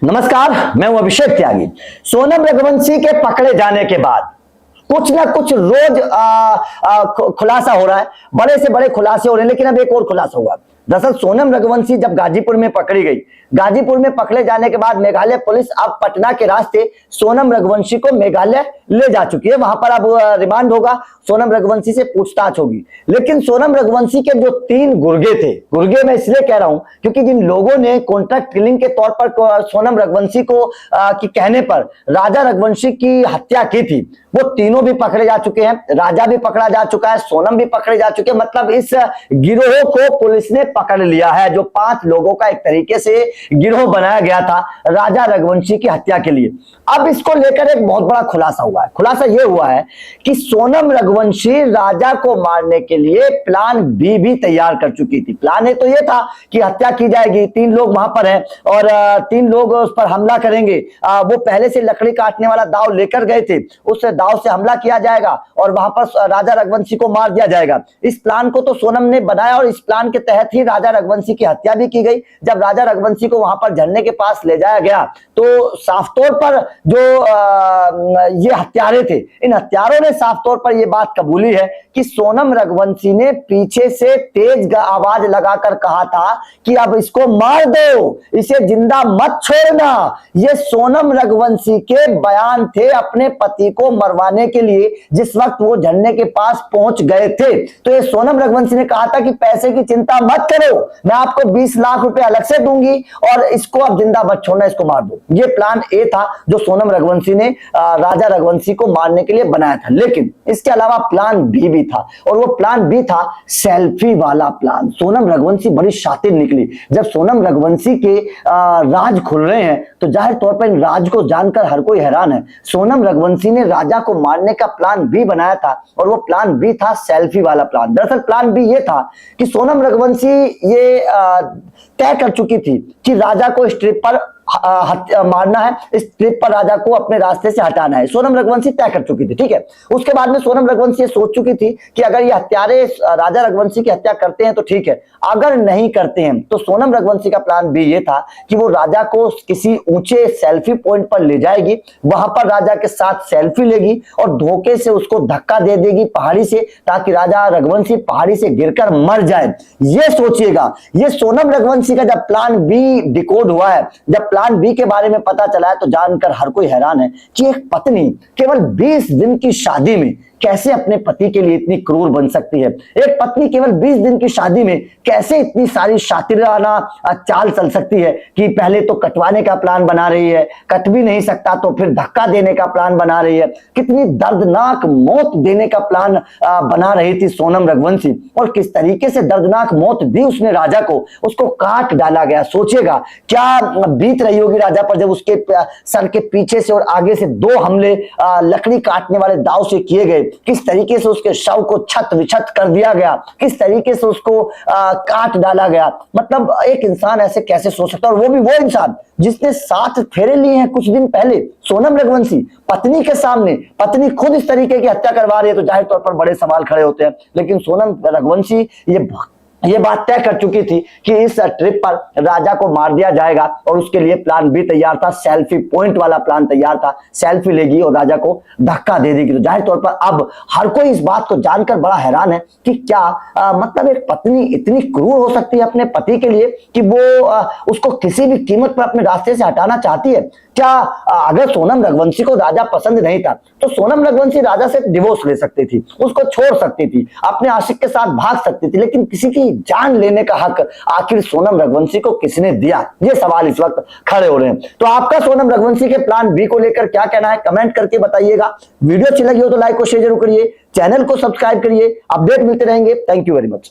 नमस्कार, मैं हूं अभिषेक त्यागी। सोनम रघुवंशी के पकड़े जाने के बाद कुछ ना कुछ रोज खुलासा हो रहा है। बड़े से बड़े खुलासे हो रहे हैं, लेकिन अब एक और खुलासा हुआ। दरअसल सोनम रघुवंशी जब गाजीपुर में पकड़ी गई, गाजीपुर में पकड़े जाने के बाद मेघालय पुलिस अब पटना के रास्ते सोनम रघुवंशी को मेघालय ले जा चुकी है। वहां पर अब रिमांड होगा, सोनम रघुवंशी से पूछताछ होगी। लेकिन सोनम रघुवंशी के जो 3 गुर्गे थे, गुर्गे मैं इसलिए कह रहा हूं क्योंकि जिन लोगों ने कॉन्ट्रैक्ट किलिंग के तौर पर सोनम रघुवंशी को की कहने पर राजा रघुवंशी की हत्या की थी, वो तीनों भी पकड़े जा चुके हैं। राजा भी पकड़ा जा चुका है, सोनम भी पकड़े जा चुके हैं। मतलब इस गिरोह को पुलिस ने पकड़ लिया है, जो 5 लोगों का एक तरीके से गिरोह बनाया गया था राजा रघुवंशी की हत्या के लिए। अब इसको लेकर एक बहुत बड़ा खुलासा हुआ है। खुलासा यह हुआ है कि सोनम रघुवंशी राजा को मारने के लिए प्लान बी भी तैयार कर चुकी थी। प्लान ए तो यह था कि हत्या की जाएगी, 3 लोग वहां पर हैं और 3 लोग उस पर हमला करेंगे। वो पहले से लकड़ी काटने वाला दाव लेकर गए थे, उस दाव से हमला किया जाएगा और वहां पर राजा रघुवंशी को मार दिया जाएगा। इस प्लान को तो सोनम ने बनाया और इस प्लान के तहत ही राजा रघुवंशी की हत्या भी की गई। जब राजा रघुवंशी को वहां पर झरने के पास ले जाया गया तो साफ तौर पर जो ये हत्यारे थे, इन हत्यारों ने साफ तौर पर यह बात कबूली है कि सोनम रघुवंशी ने पीछे से तेज आवाज लगाकर कहा था कि अब इसको मार दो, इसे जिंदा मत छोड़ना। ये सोनम रघुवंशी के बयान थे अपने पति को मरवाने के लिए जिस वक्त वो झरने के पास पहुंच गए थे। तो ये सोनम रघुवंशी ने कहा था कि पैसे की चिंता मत करो, मैं आपको 20 लाख रुपए अलग से दूंगी और इसको अब जिंदा मत छोड़ना, इसको मार दो। ये प्लान ए था जो सोनम रघुवंशी ने राजा रघुवंशी को मारने के लिए बनाया था। लेकिन इसके अलावा प्लान बी भी था और वो प्लान बी था सेल्फी वाला प्लान। सोनम रघुवंशी बड़ी शातिर निकली। जब सोनम रघुवंशी के राज खुल रहे हैं तो जाहिर तौर पर इन राज को जानकर हर कोई हैरान है। सोनम रघुवंशी ने राजा को मारने का प्लान बी बनाया था और वो प्लान बी था सेल्फी वाला प्लान। दरअसल प्लान बी ये था कि सोनम रघुवंशी ये तय कर चुकी थी कि राजा को इस ट्रिप पर मारना है, इस ट्रिप पर राजा को अपने रास्ते से हटाना है। सोनम रघुवंशी तय कर चुकी थी, ठीक है। उसके बाद में सोनम रघुवंशी ये सोच चुकी थी कि अगर ये हत्यारे राजा रघुवंशी की हत्या करते हैं तो ठीक है, अगर नहीं करते हैं तो सोनम रघुवंशी का प्लान भी ये था कि वो राजा को किसी ऊंचे सेल्फी पॉइंट पर ले जाएगी, वहां पर राजा के साथ सेल्फी लेगी और धोखे से उसको धक्का दे देगी पहाड़ी से, ताकि राजा रघुवंशी पहाड़ी से गिरकर मर जाए। ये सोचिएगा, ये सोनम रघुवंशी का जब प्लान बी डिकोड हुआ है, जब प्लान बी के बारे में पता चला है तो जानकर हर कोई हैरान है कि एक पत्नी केवल 20 दिन की शादी में कैसे अपने पति के लिए इतनी क्रूर बन सकती है। एक पत्नी केवल 20 दिन की शादी में कैसे इतनी सारी शातिराना चाल चल सकती है कि पहले तो कटवाने का प्लान बना रही है, कट भी नहीं सकता तो फिर धक्का देने का प्लान बना रही है। कितनी दर्दनाक मौत देने का प्लान बना रही थी सोनम रघुवंशी और किस तरीके से दर्दनाक मौत दी उसने राजा को, उसको काट डाला गया। सोचेगा क्या बीत रही होगी राजा पर जब उसके सर के पीछे से और आगे से 2 हमले लकड़ी काटने वाले दाव से किए गए, किस तरीके से उसके शव को छत विछत कर दिया गया, किस तरीके से उसको काट डाला गया। मतलब एक इंसान ऐसे कैसे सोच सकता है, और वो भी वो इंसान जिसने 7 फेरे लिए हैं कुछ दिन पहले। सोनम रघुवंशी पत्नी के सामने, पत्नी खुद इस तरीके की हत्या करवा रही है तो जाहिर तौर पर बड़े सवाल खड़े होते हैं। लेकिन सोनम रघुवंशी ये बात तय कर चुकी थी कि इस ट्रिप पर राजा को मार दिया जाएगा और उसके लिए प्लान बी तैयार था, सेल्फी पॉइंट वाला प्लान तैयार था। सेल्फी लेगी और राजा को धक्का दे देगी। तो जाहिर तौर पर अब हर कोई इस बात को जानकर बड़ा हैरान है कि क्या मतलब एक पत्नी इतनी क्रूर हो सकती है अपने पति के लिए कि वो उसको किसी भी कीमत पर अपने रास्ते से हटाना चाहती है। क्या अगर सोनम रघुवंशी को राजा पसंद नहीं था तो सोनम रघुवंशी राजा से डिवोर्स ले सकती थी, उसको छोड़ सकती थी, अपने आशिक के साथ भाग सकती थी। लेकिन किसी की जान लेने का हक आखिर सोनम रघुवंशी को किसने दिया, ये सवाल इस वक्त खड़े हो रहे हैं। तो आपका सोनम रघुवंशी के प्लान बी को लेकर क्या कहना है, कमेंट करके बताइएगा। वीडियो अच्छी लगी हो तो लाइक और शेयर जरूर करिए, चैनल को सब्सक्राइब करिए, अपडेट मिलते रहेंगे। Thank you very much.